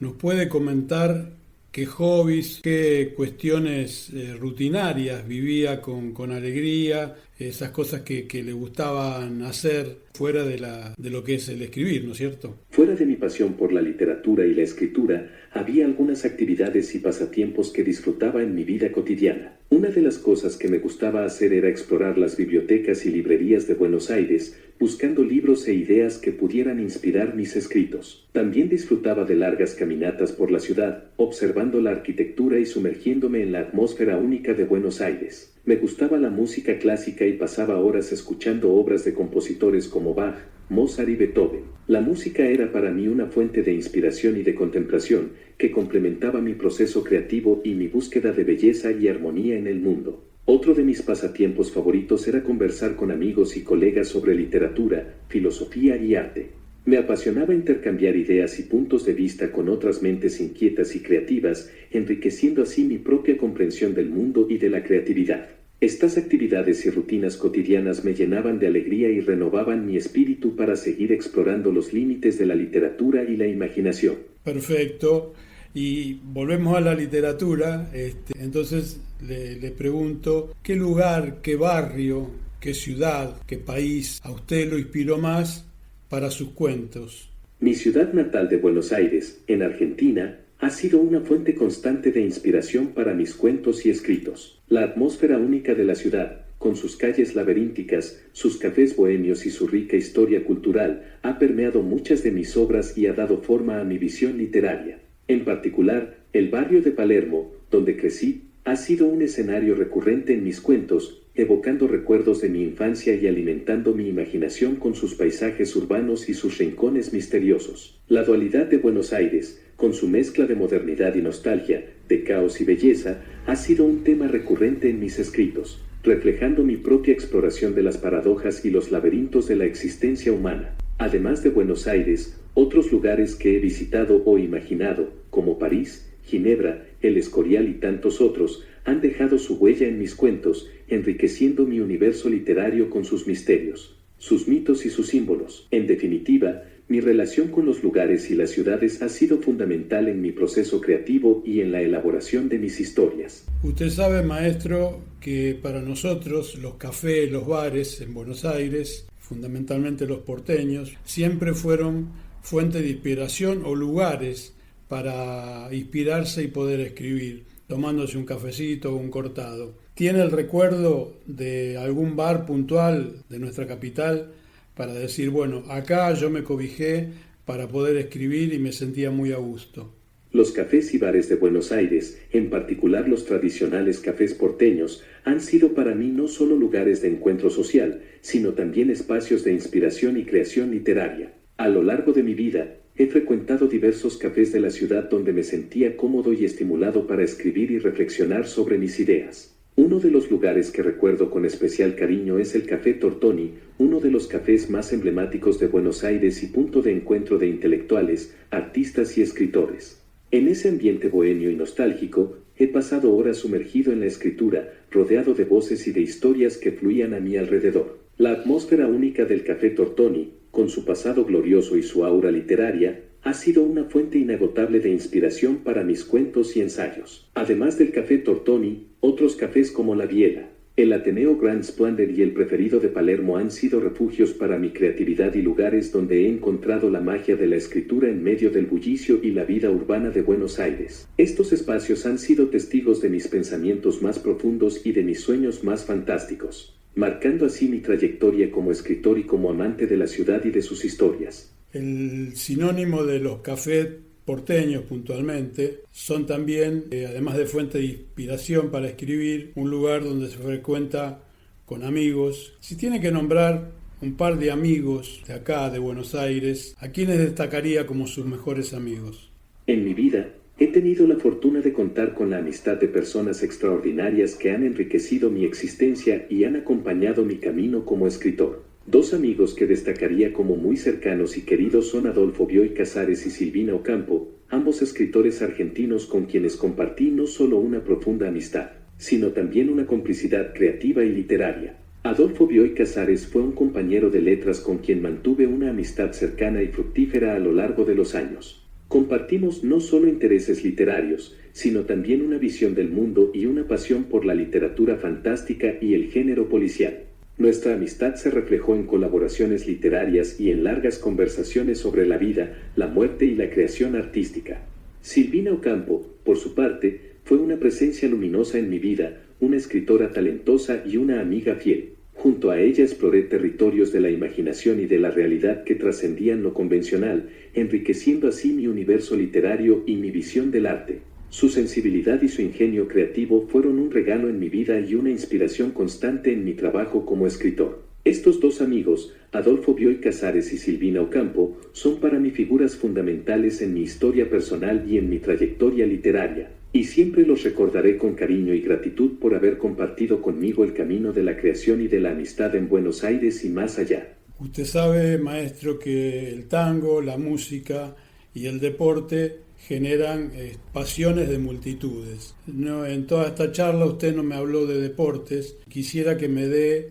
¿nos puede comentar qué hobbies, qué cuestiones rutinarias vivía con alegría, esas cosas que le gustaban hacer fuera de lo que es el escribir, ¿no es cierto? Fuera de mi pasión por la literatura y la escritura, había algunas actividades y pasatiempos que disfrutaba en mi vida cotidiana. Una de las cosas que me gustaba hacer era explorar las bibliotecas y librerías de Buenos Aires, buscando libros e ideas que pudieran inspirar mis escritos. También disfrutaba de largas caminatas por la ciudad, observando la arquitectura y sumergiéndome en la atmósfera única de Buenos Aires. Me gustaba la música clásica y pasaba horas escuchando obras de compositores como Bach, Mozart y Beethoven. La música era para mí una fuente de inspiración y de contemplación que complementaba mi proceso creativo y mi búsqueda de belleza y armonía en el mundo. Otro de mis pasatiempos favoritos era conversar con amigos y colegas sobre literatura, filosofía y arte. Me apasionaba intercambiar ideas y puntos de vista con otras mentes inquietas y creativas, enriqueciendo así mi propia comprensión del mundo y de la creatividad. Estas actividades y rutinas cotidianas me llenaban de alegría y renovaban mi espíritu para seguir explorando los límites de la literatura y la imaginación. Perfecto. Y volvemos a la literatura. Entonces le pregunto, ¿qué lugar, qué barrio, qué ciudad, qué país a usted lo inspiró más para sus cuentos? Mi ciudad natal de Buenos Aires, en Argentina, ha sido una fuente constante de inspiración para mis cuentos y escritos. La atmósfera única de la ciudad, con sus calles laberínticas, sus cafés bohemios y su rica historia cultural, ha permeado muchas de mis obras y ha dado forma a mi visión literaria. En particular, el barrio de Palermo, donde crecí, ha sido un escenario recurrente en mis cuentos, evocando recuerdos de mi infancia y alimentando mi imaginación con sus paisajes urbanos y sus rincones misteriosos. La dualidad de Buenos Aires, con su mezcla de modernidad y nostalgia, de caos y belleza, ha sido un tema recurrente en mis escritos, reflejando mi propia exploración de las paradojas y los laberintos de la existencia humana. Además de Buenos Aires, otros lugares que he visitado o imaginado, como París, Ginebra, El Escorial y tantos otros, han dejado su huella en mis cuentos, enriqueciendo mi universo literario con sus misterios, sus mitos y sus símbolos. En definitiva, mi relación con los lugares y las ciudades ha sido fundamental en mi proceso creativo y en la elaboración de mis historias. Usted sabe, maestro, que para nosotros los cafés, los bares en Buenos Aires, fundamentalmente los porteños, siempre fueron fuente de inspiración o lugares para inspirarse y poder escribir, tomándose un cafecito o un cortado. ¿Tiene el recuerdo de algún bar puntual de nuestra capital para decir, bueno, acá yo me cobijé para poder escribir y me sentía muy a gusto? Los cafés y bares de Buenos Aires, en particular los tradicionales cafés porteños, han sido para mí no solo lugares de encuentro social, sino también espacios de inspiración y creación literaria. A lo largo de mi vida, he frecuentado diversos cafés de la ciudad donde me sentía cómodo y estimulado para escribir y reflexionar sobre mis ideas. Uno de los lugares que recuerdo con especial cariño es el Café Tortoni, uno de los cafés más emblemáticos de Buenos Aires y punto de encuentro de intelectuales, artistas y escritores. En ese ambiente bohemio y nostálgico, he pasado horas sumergido en la escritura, rodeado de voces y de historias que fluían a mi alrededor. La atmósfera única del Café Tortoni, con su pasado glorioso y su aura literaria, ha sido una fuente inagotable de inspiración para mis cuentos y ensayos. Además del Café Tortoni, otros cafés como La Biela, el Ateneo Grand Splendor y el Preferido de Palermo han sido refugios para mi creatividad y lugares donde he encontrado la magia de la escritura en medio del bullicio y la vida urbana de Buenos Aires. Estos espacios han sido testigos de mis pensamientos más profundos y de mis sueños más fantásticos, marcando así mi trayectoria como escritor y como amante de la ciudad y de sus historias. El sinónimo de los cafés porteños puntualmente son también, además de fuente de inspiración para escribir, un lugar donde se frecuenta con amigos. Si tiene que nombrar un par de amigos de acá, de Buenos Aires, ¿a quiénes destacaría como sus mejores amigos? En mi vida, he tenido la fortuna de contar con la amistad de personas extraordinarias que han enriquecido mi existencia y han acompañado mi camino como escritor. Dos amigos que destacaría como muy cercanos y queridos son Adolfo Bioy Casares y Silvina Ocampo, ambos escritores argentinos con quienes compartí no solo una profunda amistad, sino también una complicidad creativa y literaria. Adolfo Bioy Casares fue un compañero de letras con quien mantuve una amistad cercana y fructífera a lo largo de los años. Compartimos no solo intereses literarios, sino también una visión del mundo y una pasión por la literatura fantástica y el género policial. Nuestra amistad se reflejó en colaboraciones literarias y en largas conversaciones sobre la vida, la muerte y la creación artística. Silvina Ocampo, por su parte, fue una presencia luminosa en mi vida, una escritora talentosa y una amiga fiel. Junto a ella exploré territorios de la imaginación y de la realidad que trascendían lo convencional, enriqueciendo así mi universo literario y mi visión del arte. Su sensibilidad y su ingenio creativo fueron un regalo en mi vida y una inspiración constante en mi trabajo como escritor. Estos dos amigos, Adolfo Bioy Casares y Silvina Ocampo, son para mí figuras fundamentales en mi historia personal y en mi trayectoria literaria, y siempre los recordaré con cariño y gratitud por haber compartido conmigo el camino de la creación y de la amistad en Buenos Aires y más allá. Usted sabe, maestro, que el tango, la música y el deporte generan pasiones de multitudes. No, en toda esta charla usted no me habló de deportes. Quisiera que me dé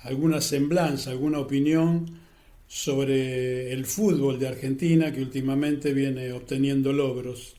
alguna semblanza, alguna opinión sobre el fútbol de Argentina, que últimamente viene obteniendo logros.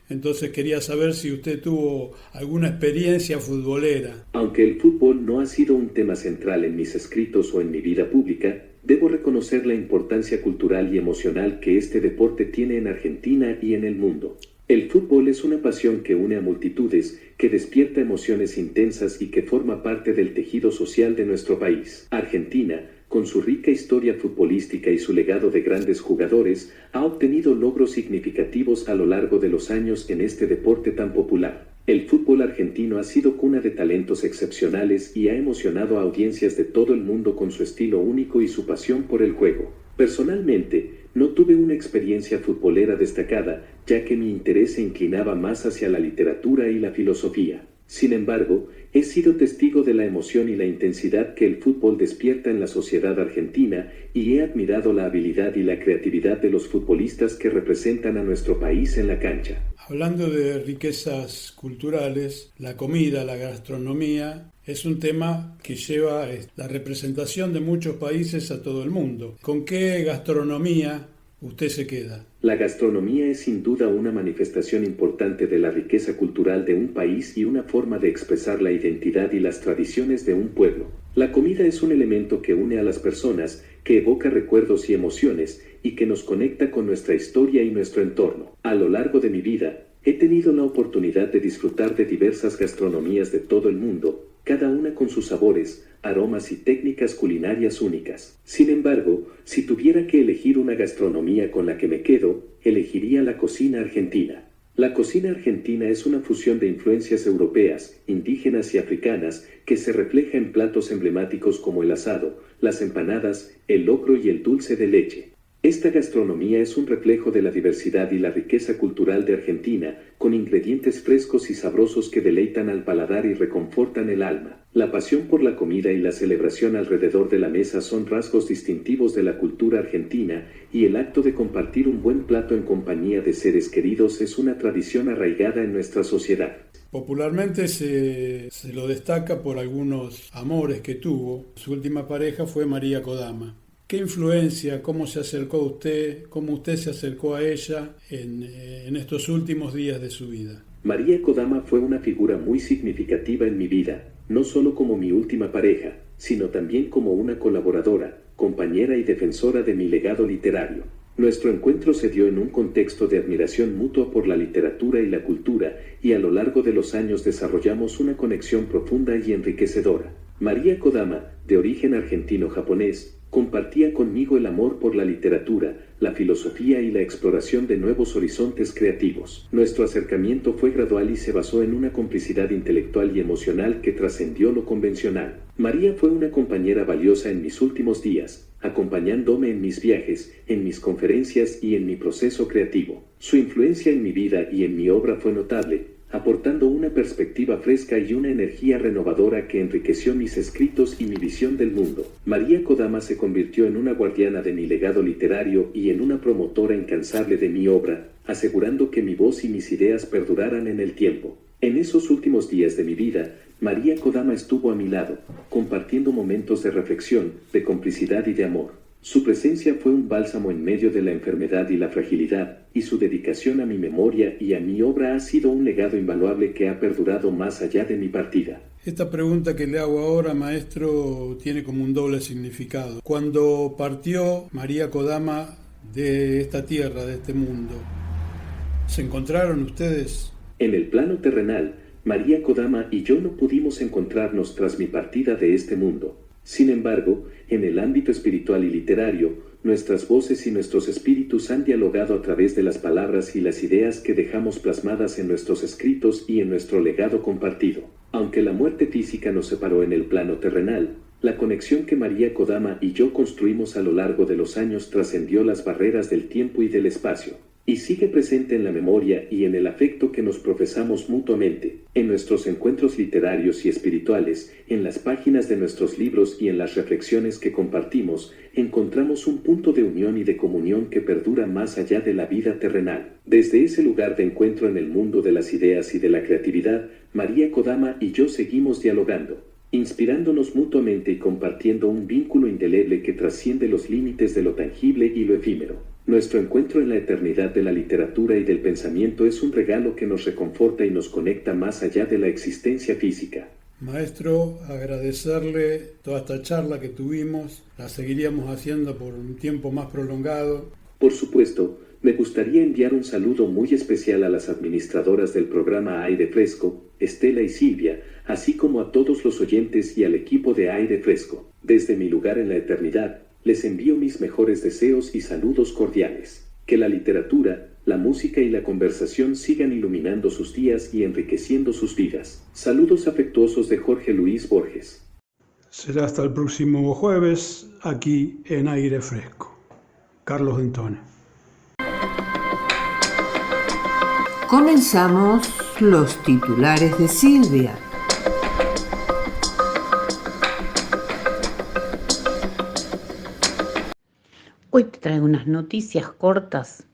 Entonces quería saber si usted tuvo alguna experiencia futbolera. Aunque el fútbol no ha sido un tema central en mis escritos o en mi vida pública, debo reconocer la importancia cultural y emocional que este deporte tiene en Argentina y en el mundo. El fútbol es una pasión que une a multitudes, que despierta emociones intensas y que forma parte del tejido social de nuestro país. Argentina, con su rica historia futbolística y su legado de grandes jugadores, ha obtenido logros significativos a lo largo de los años en este deporte tan popular. El fútbol argentino ha sido cuna de talentos excepcionales y ha emocionado a audiencias de todo el mundo con su estilo único y su pasión por el juego. Personalmente, no tuve una experiencia futbolera destacada, ya que mi interés se inclinaba más hacia la literatura y la filosofía. Sin embargo, he sido testigo de la emoción y la intensidad que el fútbol despierta en la sociedad argentina y he admirado la habilidad y la creatividad de los futbolistas que representan a nuestro país en la cancha. Hablando de riquezas culturales, la comida, la gastronomía, es un tema que lleva la representación de muchos países a todo el mundo. ¿Con qué gastronomía usted se queda? La gastronomía es sin duda una manifestación importante de la riqueza cultural de un país y una forma de expresar la identidad y las tradiciones de un pueblo. La comida es un elemento que une a las personas, que evoca recuerdos y emociones, y que nos conecta con nuestra historia y nuestro entorno. A lo largo de mi vida, he tenido la oportunidad de disfrutar de diversas gastronomías de todo el mundo, cada una con sus sabores, aromas y técnicas culinarias únicas. Sin embargo, si tuviera que elegir una gastronomía con la que me quedo, elegiría la cocina argentina. La cocina argentina es una fusión de influencias europeas, indígenas y africanas que se refleja en platos emblemáticos como el asado, las empanadas, el locro y el dulce de leche. Esta gastronomía es un reflejo de la diversidad y la riqueza cultural de Argentina, con ingredientes frescos y sabrosos que deleitan al paladar y reconfortan el alma. La pasión por la comida y la celebración alrededor de la mesa son rasgos distintivos de la cultura argentina, y el acto de compartir un buen plato en compañía de seres queridos es una tradición arraigada en nuestra sociedad. Popularmente se lo destaca por algunos amores que tuvo. Su última pareja fue María Kodama. ¿Qué influencia, cómo se acercó a usted, cómo usted se acercó a ella en estos últimos días de su vida? María Kodama fue una figura muy significativa en mi vida, no solo como mi última pareja, sino también como una colaboradora, compañera y defensora de mi legado literario. Nuestro encuentro se dio en un contexto de admiración mutua por la literatura y la cultura, y a lo largo de los años desarrollamos una conexión profunda y enriquecedora. María Kodama, de origen argentino-japonés, compartía conmigo el amor por la literatura, la filosofía y la exploración de nuevos horizontes creativos. Nuestro acercamiento fue gradual y se basó en una complicidad intelectual y emocional que trascendió lo convencional. María fue una compañera valiosa en mis últimos días, acompañándome en mis viajes, en mis conferencias y en mi proceso creativo. Su influencia en mi vida y en mi obra fue notable, aportando una perspectiva fresca y una energía renovadora que enriqueció mis escritos y mi visión del mundo. María Kodama se convirtió en una guardiana de mi legado literario y en una promotora incansable de mi obra, asegurando que mi voz y mis ideas perduraran en el tiempo. En esos últimos días de mi vida, María Kodama estuvo a mi lado, compartiendo momentos de reflexión, de complicidad y de amor. Su presencia fue un bálsamo en medio de la enfermedad y la fragilidad, y su dedicación a mi memoria y a mi obra ha sido un legado invaluable que ha perdurado más allá de mi partida. Esta pregunta que le hago ahora, maestro, tiene como un doble significado. Cuando partió María Kodama de esta tierra, de este mundo, ¿se encontraron ustedes? En el plano terrenal, María Kodama y yo no pudimos encontrarnos tras mi partida de este mundo. Sin embargo, en el ámbito espiritual y literario, nuestras voces y nuestros espíritus han dialogado a través de las palabras y las ideas que dejamos plasmadas en nuestros escritos y en nuestro legado compartido. Aunque la muerte física nos separó en el plano terrenal, la conexión que María Kodama y yo construimos a lo largo de los años trascendió las barreras del tiempo y del espacio, y sigue presente en la memoria y en el afecto que nos profesamos mutuamente, en nuestros encuentros literarios y espirituales, en las páginas de nuestros libros y en las reflexiones que compartimos, encontramos un punto de unión y de comunión que perdura más allá de la vida terrenal. Desde ese lugar de encuentro en el mundo de las ideas y de la creatividad, María Kodama y yo seguimos dialogando, inspirándonos mutuamente y compartiendo un vínculo indeleble que trasciende los límites de lo tangible y lo efímero. Nuestro encuentro en la eternidad de la literatura y del pensamiento es un regalo que nos reconforta y nos conecta más allá de la existencia física. Maestro, agradecerle toda esta charla que tuvimos, la seguiríamos haciendo por un tiempo más prolongado. Por supuesto, me gustaría enviar un saludo muy especial a las administradoras del programa Aire Fresco, Estela y Silvia, así como a todos los oyentes y al equipo de Aire Fresco. Desde mi lugar en la eternidad, les envío mis mejores deseos y saludos cordiales. Que la literatura, la música y la conversación sigan iluminando sus días y enriqueciendo sus vidas. Saludos afectuosos de Jorge Luis Borges. Será hasta el próximo jueves, aquí en Aire Fresco. Carlos Dentone. Comenzamos los titulares de Silvia. Hoy te traigo unas noticias cortas.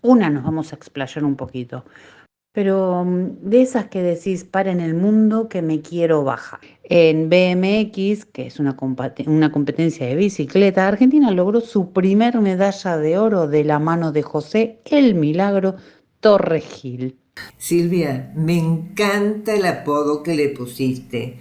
Una nos vamos a explayar un poquito, pero de esas que decís, para en el mundo que me quiero bajar. En BMX, que es una competencia de bicicleta, Argentina logró su primer medalla de oro de la mano de José El Milagro Torres Gil. Silvia, me encanta el apodo que le pusiste,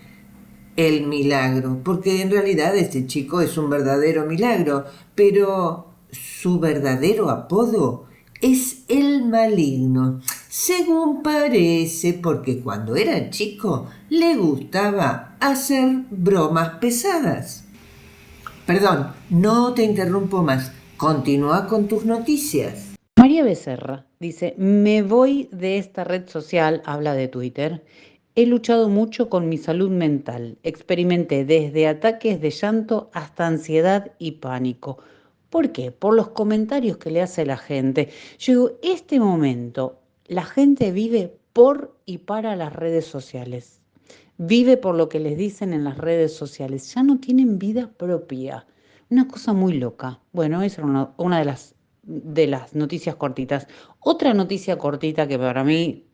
El Milagro, porque en realidad este chico es un verdadero milagro, pero su verdadero apodo es El Maligno, según parece, porque cuando era chico le gustaba hacer bromas pesadas. Perdón, no te interrumpo más. Continúa con tus noticias. María Becerra dice, me voy de esta red social, habla de Twitter. He luchado mucho con mi salud mental. Experimenté desde ataques de llanto hasta ansiedad y pánico. ¿Por qué? Por los comentarios que le hace la gente. Yo digo, este momento, la gente vive por y para las redes sociales. Vive por lo que les dicen en las redes sociales. Ya no tienen vida propia. Una cosa muy loca. Bueno, esa era una de las noticias cortitas. Otra noticia cortita que para mí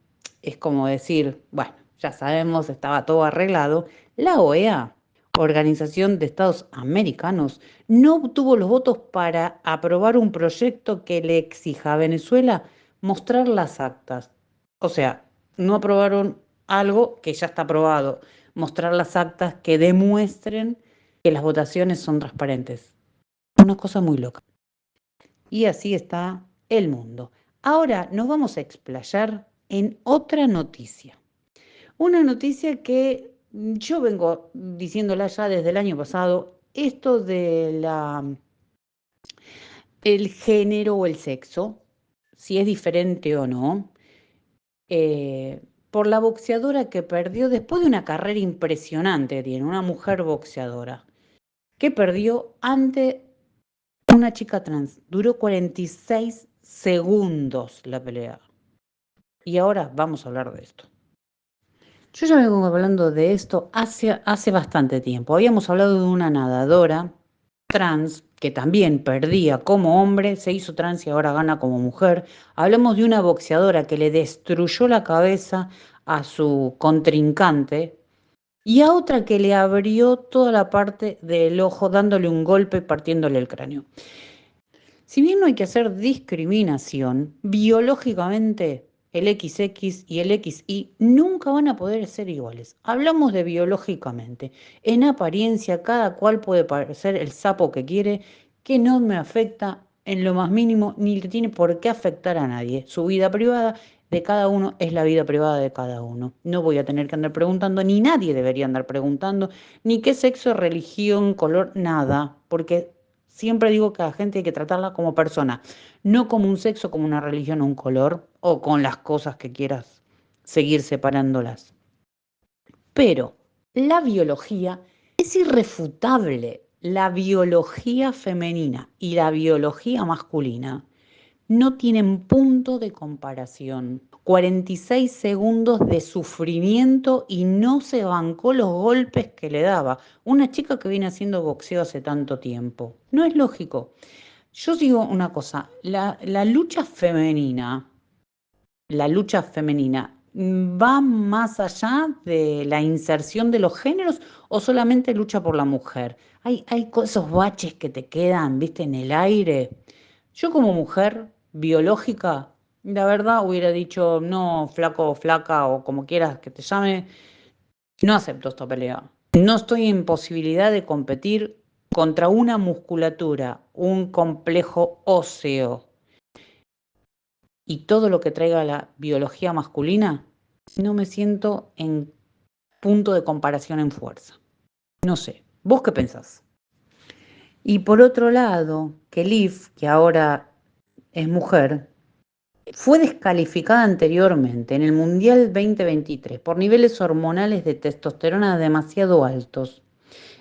es como decir, bueno, ya sabemos, estaba todo arreglado. La OEA, Organización de Estados Americanos, no obtuvo los votos para aprobar un proyecto que le exija a Venezuela mostrar las actas. O sea, no aprobaron algo que ya está aprobado, mostrar las actas que demuestren que las votaciones son transparentes. Una cosa muy loca. Y así está el mundo. Ahora nos vamos a explayar en otra noticia. Una noticia que yo vengo diciéndola ya desde el año pasado, esto de el género o el sexo, si es diferente o no, por la boxeadora que perdió después de una carrera impresionante que tiene, una mujer boxeadora, que perdió ante una chica trans. Duró 46 segundos la pelea. Y ahora vamos a hablar de esto. Yo ya vengo hablando de esto hace bastante tiempo. Habíamos hablado de una nadadora trans que también perdía como hombre, se hizo trans y ahora gana como mujer. Hablamos de una boxeadora que le destruyó la cabeza a su contrincante y a otra que le abrió toda la parte del ojo dándole un golpe y partiéndole el cráneo. Si bien no hay que hacer discriminación, biológicamente el XX y el XY nunca van a poder ser iguales. Hablamos de biológicamente. En apariencia, cada cual puede parecer el sapo que quiere, que no me afecta en lo más mínimo, ni le tiene por qué afectar a nadie. Su vida privada de cada uno es la vida privada de cada uno. No voy a tener que andar preguntando, ni nadie debería andar preguntando, ni qué sexo, religión, color, nada, porque siempre digo que a la gente hay que tratarla como persona, no como un sexo, como una religión o un color, o con las cosas que quieras seguir separándolas. Pero la biología es irrefutable. La biología femenina y la biología masculina no tienen punto de comparación. 46 segundos de sufrimiento y no se bancó los golpes que le daba. Una chica que viene haciendo boxeo hace tanto tiempo. No es lógico. Yo digo una cosa, la lucha femenina va más allá de la inserción de los géneros o solamente lucha por la mujer. Hay esos baches que te quedan, viste, en el aire. Yo como mujer biológica, la verdad hubiera dicho, no, flaco o flaca o como quieras que te llame, no acepto esta pelea. No estoy en posibilidad de competir contra una musculatura, un complejo óseo y todo lo que traiga la biología masculina, no me siento en punto de comparación en fuerza. No sé, ¿vos qué pensás? Y por otro lado, que Liv, que ahora es mujer, fue descalificada anteriormente en el Mundial 2023 por niveles hormonales de testosterona demasiado altos.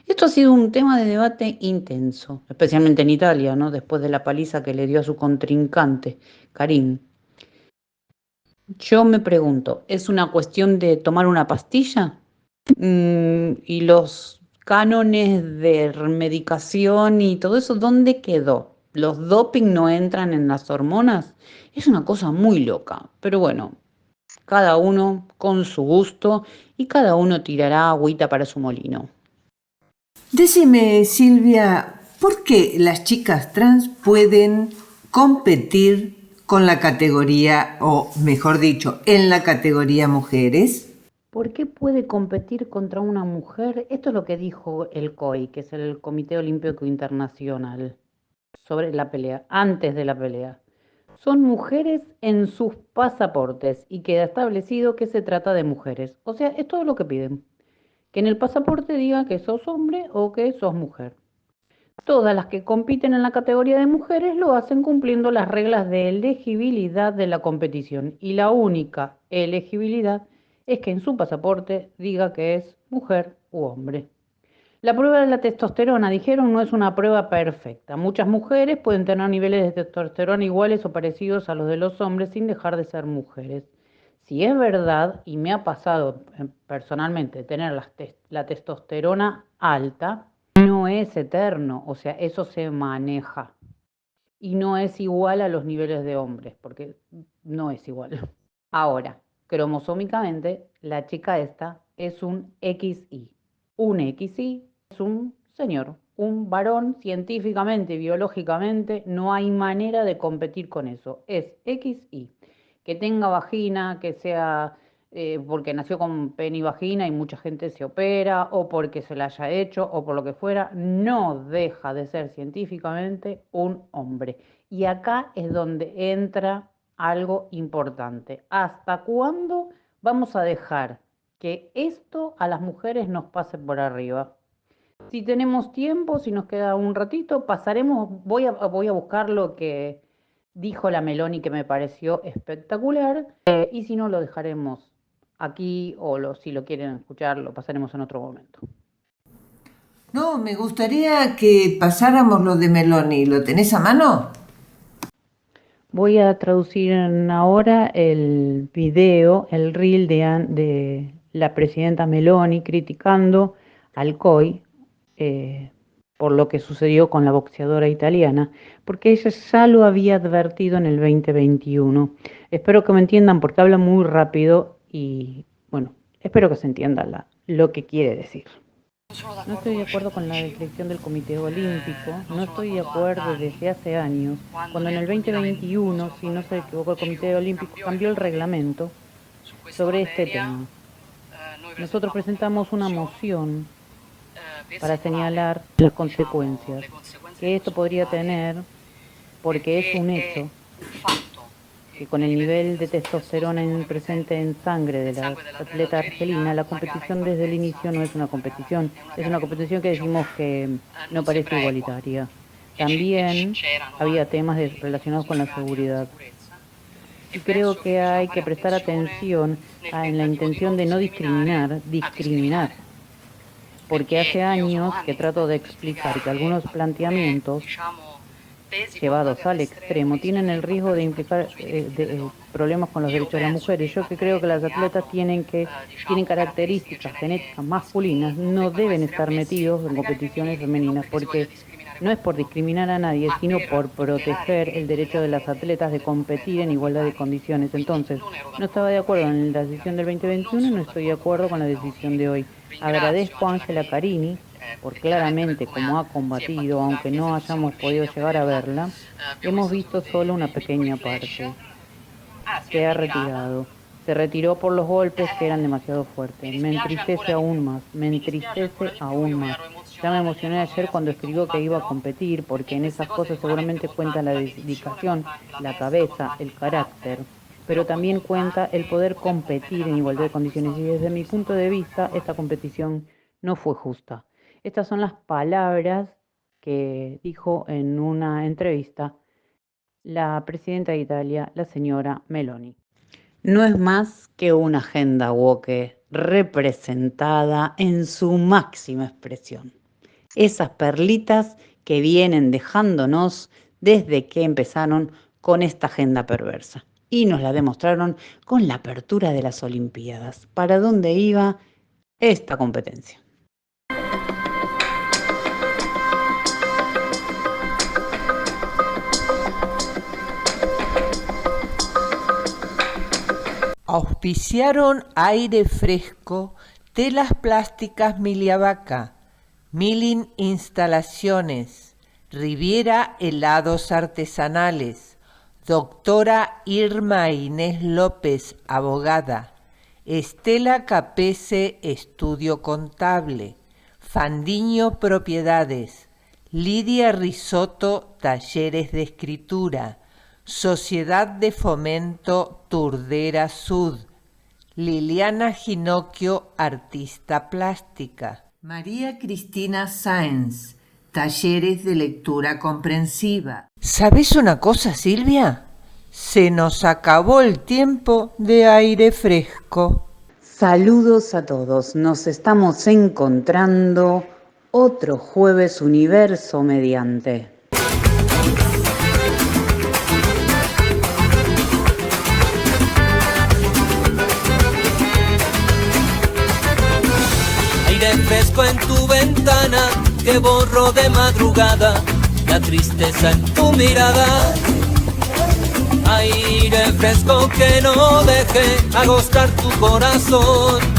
Esto ha sido un tema de debate intenso, especialmente en Italia, ¿no? Después de la paliza que le dio a su contrincante, Karim. Yo me pregunto, ¿es una cuestión de tomar una pastilla? ¿Y los cánones de medicación y todo eso, dónde quedó? ¿Los doping no entran en las hormonas? Es una cosa muy loca, pero bueno, cada uno con su gusto y cada uno tirará agüita para su molino. Decime, Silvia, ¿por qué las chicas trans pueden competir con la categoría, o mejor dicho, en la categoría mujeres? ¿Por qué puede competir contra una mujer? Esto es lo que dijo el COI, que es el Comité Olímpico Internacional, sobre la pelea, antes de la pelea. Son mujeres en sus pasaportes y queda establecido que se trata de mujeres. O sea, es todo lo que piden. Que en el pasaporte diga que sos hombre o que sos mujer. Todas las que compiten en la categoría de mujeres lo hacen cumpliendo las reglas de elegibilidad de la competición y la única elegibilidad es que en su pasaporte diga que es mujer u hombre. La prueba de la testosterona, dijeron, no es una prueba perfecta. Muchas mujeres pueden tener niveles de testosterona iguales o parecidos a los de los hombres sin dejar de ser mujeres. Si es verdad, y me ha pasado personalmente tener la testosterona alta, no es eterno, o sea, eso se maneja. Y no es igual a los niveles de hombres, porque no es igual. Ahora, Cromosómicamente, la chica esta es un XY. Un XY es un señor, un varón, científicamente, biológicamente, no hay manera de competir con eso. Es XY. Que tenga vagina, que sea porque nació con pene y vagina y mucha gente se opera, o porque se la haya hecho, o por lo que fuera, no deja de ser científicamente un hombre. Y acá es donde entra algo importante. ¿Hasta cuándo vamos a dejar que esto a las mujeres nos pase por arriba? Si tenemos tiempo, si nos queda un ratito, pasaremos, voy a buscar lo que dijo la Meloni, que me pareció espectacular, y si no, lo dejaremos aquí, o si lo quieren escuchar, lo pasaremos en otro momento. No, me gustaría que pasáramos lo de Meloni. ¿Lo tenés a mano? Voy a traducir ahora el video, el reel de la presidenta Meloni criticando al COI por lo que sucedió con la boxeadora italiana, porque ella ya lo había advertido en el 2021. Espero que me entiendan porque habla muy rápido y, bueno, espero que se entienda lo que quiere decir. No estoy de acuerdo con la decisión del Comité Olímpico, no estoy de acuerdo desde hace años, cuando en el 2021, si no se equivoco, el Comité Olímpico cambió el reglamento sobre este tema. Nosotros presentamos una moción para señalar las consecuencias que esto podría tener, porque es un hecho que con el nivel de testosterona presente en sangre de la atleta argelina, la competición desde el inicio no es una competición, es una competición que decimos que no parece igualitaria. También había temas relacionados con la seguridad. Y creo que hay que prestar atención en la intención de no discriminar, porque hace años que trato de explicar que algunos planteamientos llevados al extremo tienen el riesgo de implicar problemas con los derechos de las mujeres. Yo que creo que las atletas tienen características genéticas masculinas, no deben estar metidos en competiciones femeninas, porque no es por discriminar a nadie, sino por proteger el derecho de las atletas de competir en igualdad de condiciones. Entonces, no estaba de acuerdo en la decisión del 2021 y no estoy de acuerdo con la decisión de hoy. Agradezco a Angela Carini por claramente cómo ha combatido, aunque no hayamos podido llegar a verla. Hemos visto solo una pequeña parte. Se ha retirado. Se retiró por los golpes que eran demasiado fuertes. Me entristece aún más. Ya me emocioné ayer cuando escribió que iba a competir, porque en esas cosas seguramente cuenta la dedicación, la cabeza, el carácter, pero también cuenta el poder competir en igualdad de condiciones. Y desde mi punto de vista, esta competición no fue justa. Estas son las palabras que dijo en una entrevista la presidenta de Italia, la señora Meloni. No es más que una agenda woke representada en su máxima expresión. Esas perlitas que vienen dejándonos desde que empezaron con esta agenda perversa. Y nos la demostraron con la apertura de las Olimpiadas. ¿Para dónde iba esta competencia? Auspiciaron Aire Fresco, Telas Plásticas Miliavaca, Milling Instalaciones, Riviera Helados Artesanales, Doctora Irma Inés López, abogada, Estela Capese, Estudio Contable, Fandiño Propiedades, Lidia Risotto, Talleres de Escritura, Sociedad de Fomento Turdera Sud, Liliana Ginocchio, artista plástica, María Cristina Sáenz, Talleres de Lectura Comprensiva. ¿Sabés una cosa, Silvia? Se nos acabó el tiempo de Aire Fresco. Saludos a todos, nos estamos encontrando otro jueves universo mediante. Aire fresco en tu ventana, que borro de madrugada la tristeza en tu mirada. aire fresco que no deje agostar tu corazón.